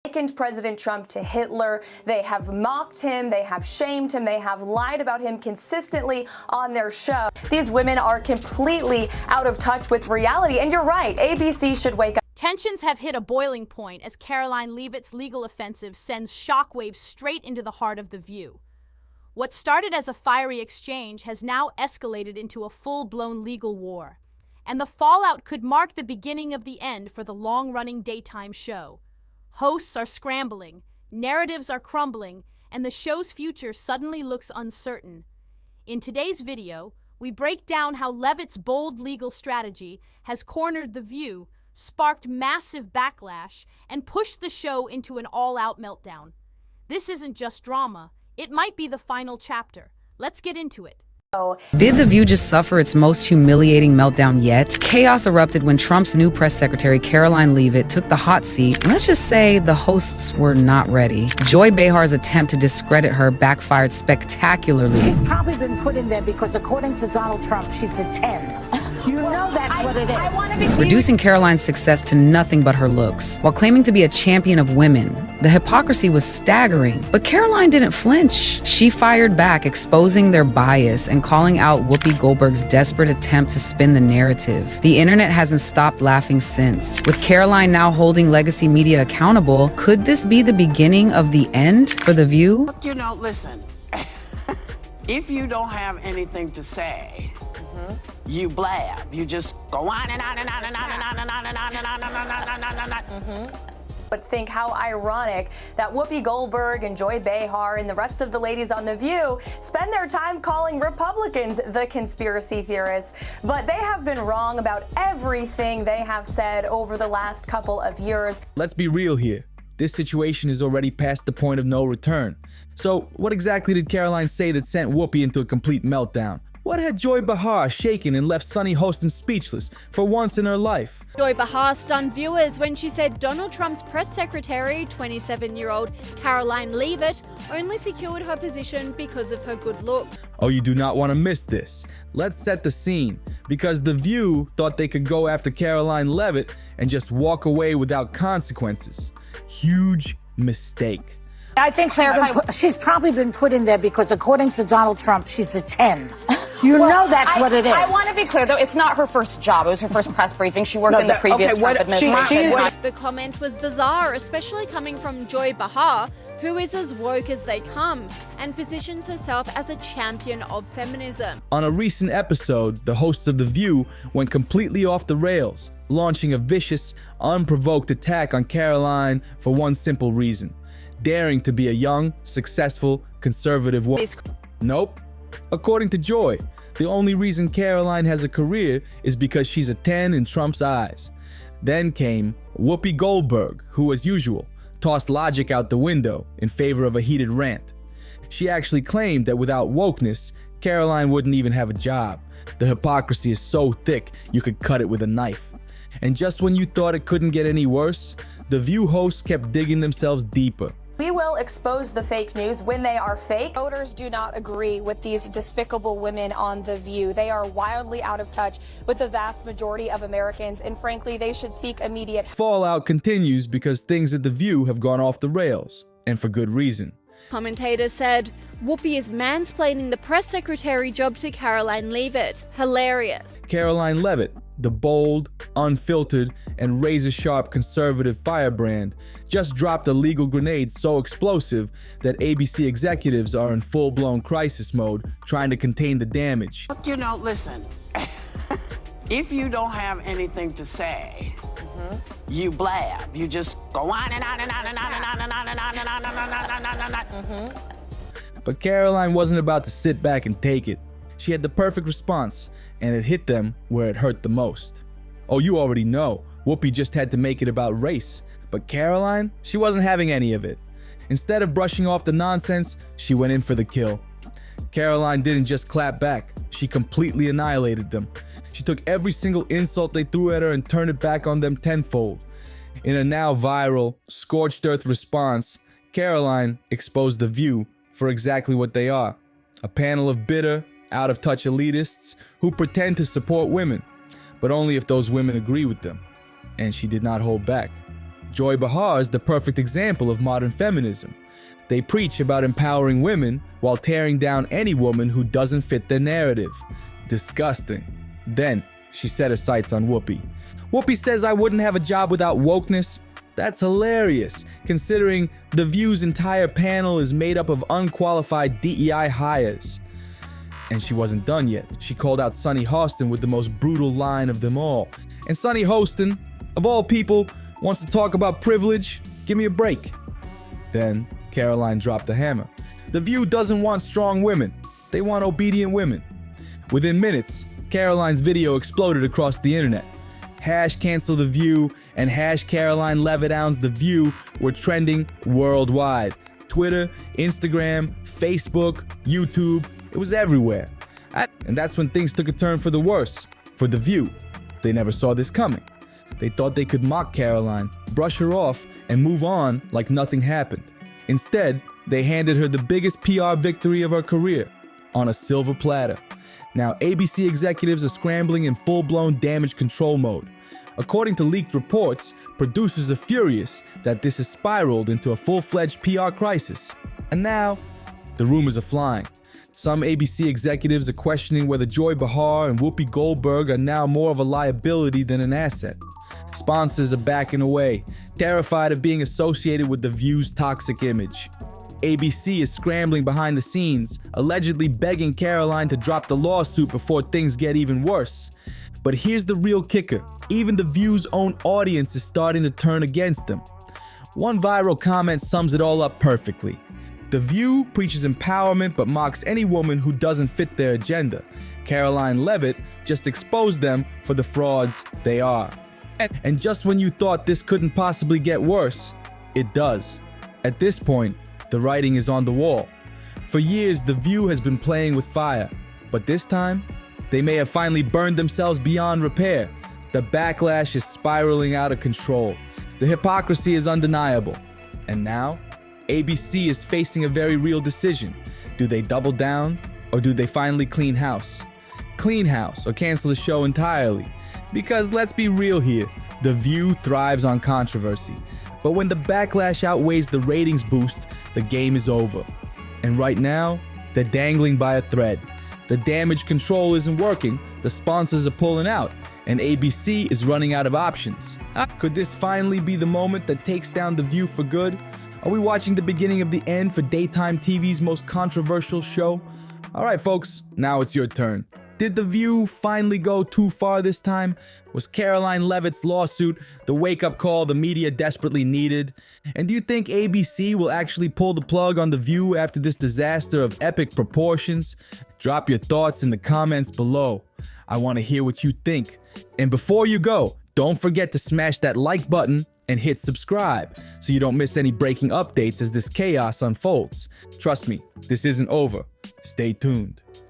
likened President Trump to Hitler. They have mocked him, they have shamed him, they have lied about him consistently on their show. These women are completely out of touch with reality, and you're right, ABC should wake up. Tensions have hit a boiling point as Karoline Leavitt's legal offensive sends shockwaves straight into the heart of The View. What started as a fiery exchange has now escalated into a full-blown legal war, and the fallout could mark the beginning of the end for the long-running daytime show. Hosts are scrambling, narratives are crumbling, and the show's future suddenly looks uncertain. In today's video, we break down how Leavitt's bold legal strategy has cornered The View, sparked massive backlash, and pushed the show into an all-out meltdown. This isn't just drama, it might be the final chapter. Let's get into it. Did The View just suffer its most humiliating meltdown yet? Chaos erupted when Trump's new press secretary, Karoline Leavitt, took the hot seat. And let's just say the hosts were not ready. Joy Behar's attempt to discredit her backfired spectacularly. She's probably been put in there because, according to Donald Trump, she's a 10. You know that's what it is. Reducing Karoline's success to nothing but her looks, while claiming to be a champion of women. The hypocrisy was staggering, but Karoline didn't flinch. She fired back, exposing their bias and calling out Whoopi Goldberg's desperate attempt to spin the narrative. The internet hasn't stopped laughing since. With Karoline now holding legacy media accountable, could this be the beginning of the end for The View? You know, listen, if you don't have anything to say, you blab. You just go on and on and on and on and on and on and on and on and on and on and on. But think how ironic that Whoopi Goldberg and Joy Behar and the rest of the ladies on The View spend their time calling Republicans the conspiracy theorists. But they have been wrong about everything they have said over the last couple of years. Let's be real here. This situation is already past the point of no return. So what exactly did Karoline say that sent Whoopi into a complete meltdown? What had Joy Behar shaken and left Sunny Hostin speechless for once in her life? Joy Behar stunned viewers when she said Donald Trump's press secretary, 27-year-old Karoline Leavitt, only secured her position because of her good look. Oh, you do not want to miss this. Let's set the scene, because The View thought they could go after Karoline Leavitt and just walk away without consequences. Huge mistake. I think she's probably been put in there because, according to Donald Trump, she's a 10. You know that's what it is. I want to be clear, though, it's not her first job. It was her first press briefing. She worked in the previous Trump administration. The comment was bizarre, especially coming from Joy Behar, who is as woke as they come and positions herself as a champion of feminism. On a recent episode, the hosts of The View went completely off the rails, launching a vicious, unprovoked attack on Karoline for one simple reason: daring to be a young, successful, conservative woman. Nope. According to Joy, the only reason Karoline has a career is because she's a 10 in Trump's eyes. Then came Whoopi Goldberg, who, as usual, tossed logic out the window in favor of a heated rant. She actually claimed that without wokeness, Karoline wouldn't even have a job. The hypocrisy is so thick, you could cut it with a knife. And just when you thought it couldn't get any worse, The View hosts kept digging themselves deeper. We will expose the fake news when they are fake. Voters do not agree with these despicable women on The View. They are wildly out of touch with the vast majority of Americans, and frankly, they should seek immediate Fallout continues because things at The View have gone off the rails, and for good reason. Commentators said Whoopi is mansplaining the press secretary job to Karoline Leavitt. Hilarious. Karoline Leavitt, the bold, unfiltered, and razor-sharp conservative firebrand, just dropped a legal grenade so explosive that ABC executives are in full-blown crisis mode trying to contain the damage. You know, listen, if you don't have anything to say, you blab. You just go on and on and on and on and on and on and on and on and on and on and on. But Karoline wasn't about to sit back and take it. She had the perfect response, and it hit them where it hurt the most. Oh, you already know, Whoopi just had to make it about race. But Karoline, she wasn't having any of it. Instead of brushing off the nonsense, she went in for the kill. Karoline didn't just clap back, she completely annihilated them. She took every single insult they threw at her and turned it back on them tenfold. In a now viral, scorched earth response, Karoline exposed The View for exactly what they are: a panel of bitter, out-of-touch elitists who pretend to support women, but only if those women agree with them. And she did not hold back. Joy Behar is the perfect example of modern feminism. They preach about empowering women while tearing down any woman who doesn't fit their narrative. Disgusting. Then, she set her sights on Whoopi. Whoopi says I wouldn't have a job without wokeness. That's hilarious, considering The View's entire panel is made up of unqualified DEI hires. And she wasn't done yet. She called out Sunny Hostin with the most brutal line of them all. And Sunny Hostin, of all people, wants to talk about privilege? Give me a break. Then, Karoline dropped the hammer. The View doesn't want strong women. They want obedient women. Within minutes, Karoline's video exploded across the internet. #cancel The View and #Karoline Leavitt's The View were trending worldwide. Twitter, Instagram, Facebook, YouTube, it was everywhere. And that's when things took a turn for the worse. For The View, they never saw this coming. They thought they could mock Karoline, brush her off, and move on like nothing happened. Instead, they handed her the biggest PR victory of her career on a silver platter. Now, ABC executives are scrambling in full-blown damage control mode. According to leaked reports, producers are furious that this has spiraled into a full-fledged PR crisis. And now, the rumors are flying. Some ABC executives are questioning whether Joy Behar and Whoopi Goldberg are now more of a liability than an asset. Sponsors are backing away, terrified of being associated with The View's toxic image. ABC is scrambling behind the scenes, allegedly begging Karoline to drop the lawsuit before things get even worse. But here's the real kicker. Even The View's own audience is starting to turn against them. One viral comment sums it all up perfectly. The View preaches empowerment but mocks any woman who doesn't fit their agenda. Karoline Leavitt just exposed them for the frauds they are. And just when you thought this couldn't possibly get worse, it does. At this point, the writing is on the wall. For years, The View has been playing with fire, but this time, they may have finally burned themselves beyond repair. The backlash is spiraling out of control. The hypocrisy is undeniable. And now, ABC is facing a very real decision. Do they double down, or do they finally clean house? Clean house, or cancel the show entirely. Because let's be real here, The View thrives on controversy. But when the backlash outweighs the ratings boost, the game is over. And right now, they're dangling by a thread. The damage control isn't working, the sponsors are pulling out, and ABC is running out of options. Could this finally be the moment that takes down The View for good? Are we watching the beginning of the end for daytime TV's most controversial show? Alright folks, now it's your turn. Did The View finally go too far this time? Was Karoline Leavitt's lawsuit the wake-up call the media desperately needed? And do you think ABC will actually pull the plug on The View after this disaster of epic proportions? Drop your thoughts in the comments below. I want to hear what you think. And before you go, don't forget to smash that like button and hit subscribe so you don't miss any breaking updates as this chaos unfolds. Trust me, this isn't over. Stay tuned.